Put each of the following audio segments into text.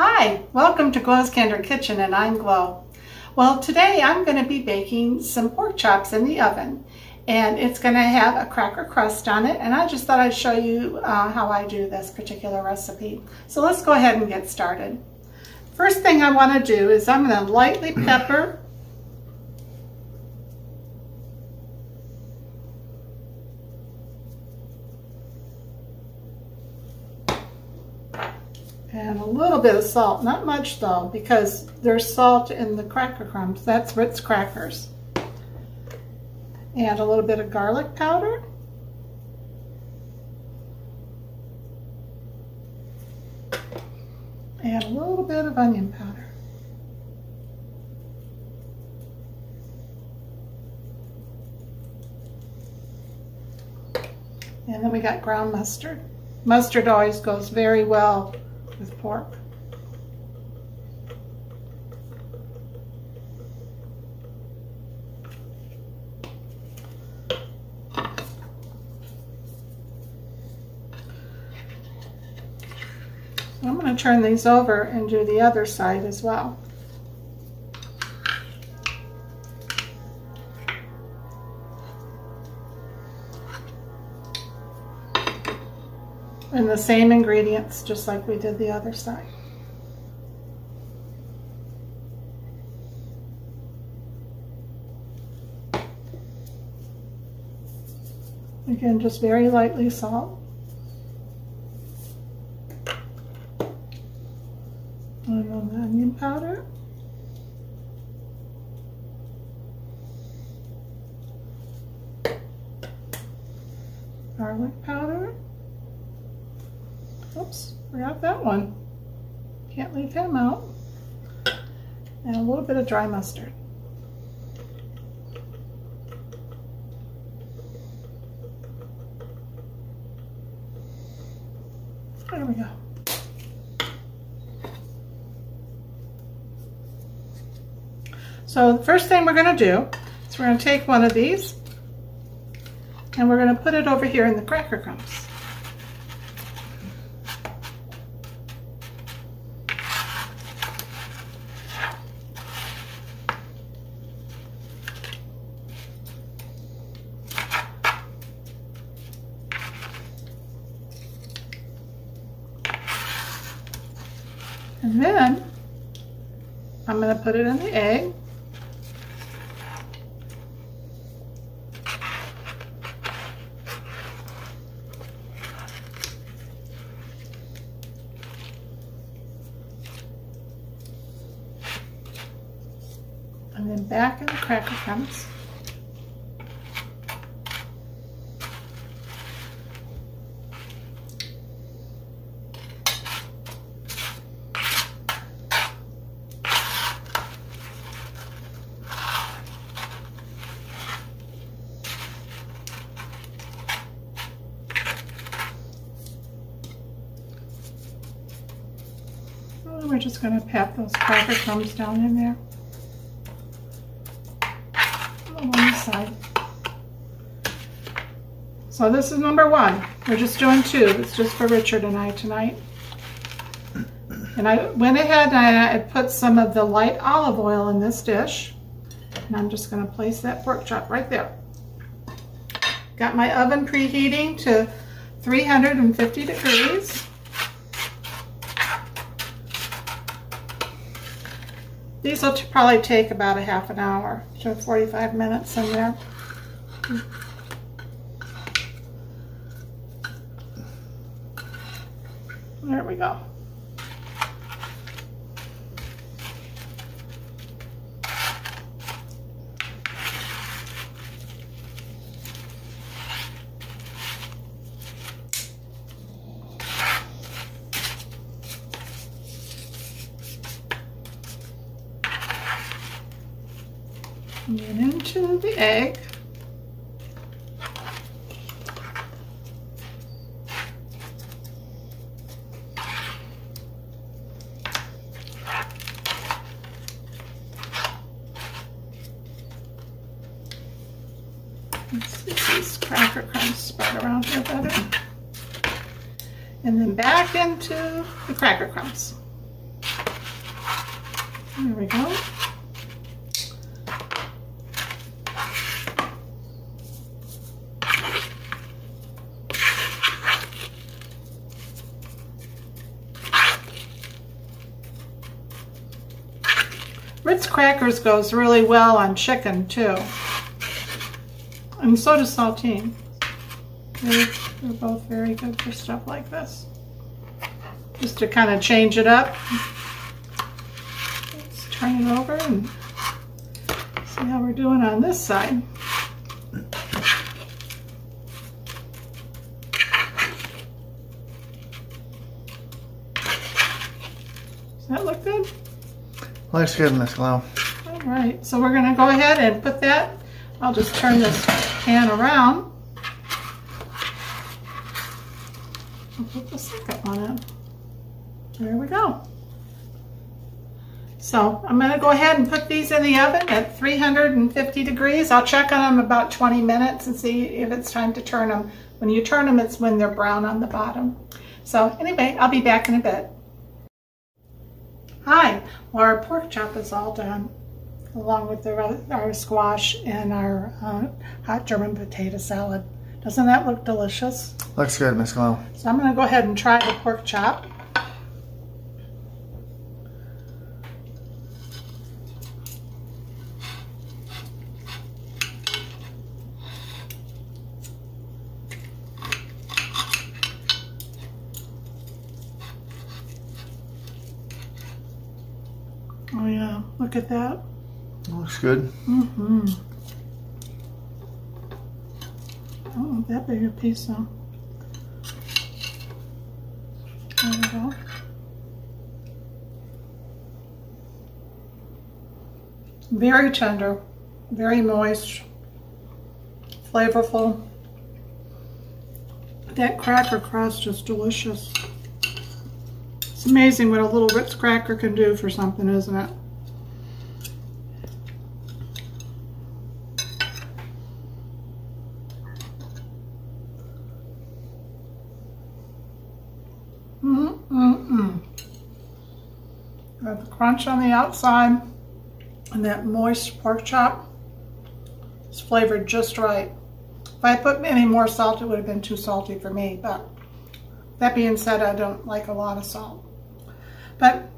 Hi, welcome to Glow's Candor Kitchen, and I'm Glow. Well, today I'm going to be baking some pork chops in the oven, and it's going to have a cracker crust on it, and I just thought I'd show you how I do this particular recipe. So let's go ahead and get started. First thing I want to do is I'm going to lightly pepper and a little bit of salt, not much though, because there's salt in the cracker crumbs. That's Ritz crackers. And a little bit of garlic powder. And a little bit of onion powder. And then we got ground mustard. Mustard always goes very well with pork. So I'm going to turn these over and do the other side as well. And the same ingredients, just like we did the other side. Again, just very lightly salt. And then the onion powder. Garlic powder. Oops, forgot that one. Can't leave him out. And a little bit of dry mustard. There we go. So the first thing we're going to do is we're going to take one of these and we're going to put it over here in the cracker crumbs. And then I'm going to put it in the egg. And then back in the cracker crumbs. We're just going to pat those cracker crumbs down in there on the side. So this is number one. We're just doing two. It's just for Richard and I tonight. And I went ahead and I put some of the light olive oil in this dish. And I'm just going to place that pork chop right there. Got my oven preheating to 350 degrees. These will probably take about a half an hour to 45 minutes in there. There we go. And then into the egg. Let's see these cracker crumbs spread around here better. And then back into the cracker crumbs. There we go. Ritz crackers goes really well on chicken too. And so does saltine. They're both very good for stuff like this. Just to kind of change it up. Let's turn it over and see how we're doing on this side. Does that look good? Looks good, Miss Glow. All right, so we're going to go ahead and put that. I'll just turn this pan around. I'll put the second one in. There we go. So I'm going to go ahead and put these in the oven at 350 degrees. I'll check on them about 20 minutes and see if it's time to turn them. When you turn them, it's when they're brown on the bottom. So anyway, I'll be back in a bit. Hi, well, our pork chop is all done, along with our squash and our hot German potato salad. Doesn't that look delicious? Looks good, Miss Glow. So I'm going to go ahead and try the pork chop. Oh yeah, look at that. Looks good. Mm-hmm. Oh, that big a piece though. There we go. Very tender, very moist, flavorful. That cracker crust is delicious. It's amazing what a little Ritz cracker can do for something, isn't it? Got the crunch on the outside and that moist pork chop. It's flavored just right. If I put any more salt, it would have been too salty for me, but that being said, I don't like a lot of salt. But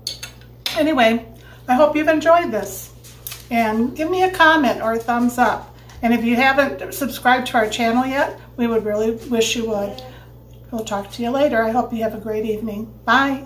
anyway, I hope you've enjoyed this. And give me a comment or a thumbs up. And if you haven't subscribed to our channel yet, we would really wish you would. We'll talk to you later. I hope you have a great evening. Bye.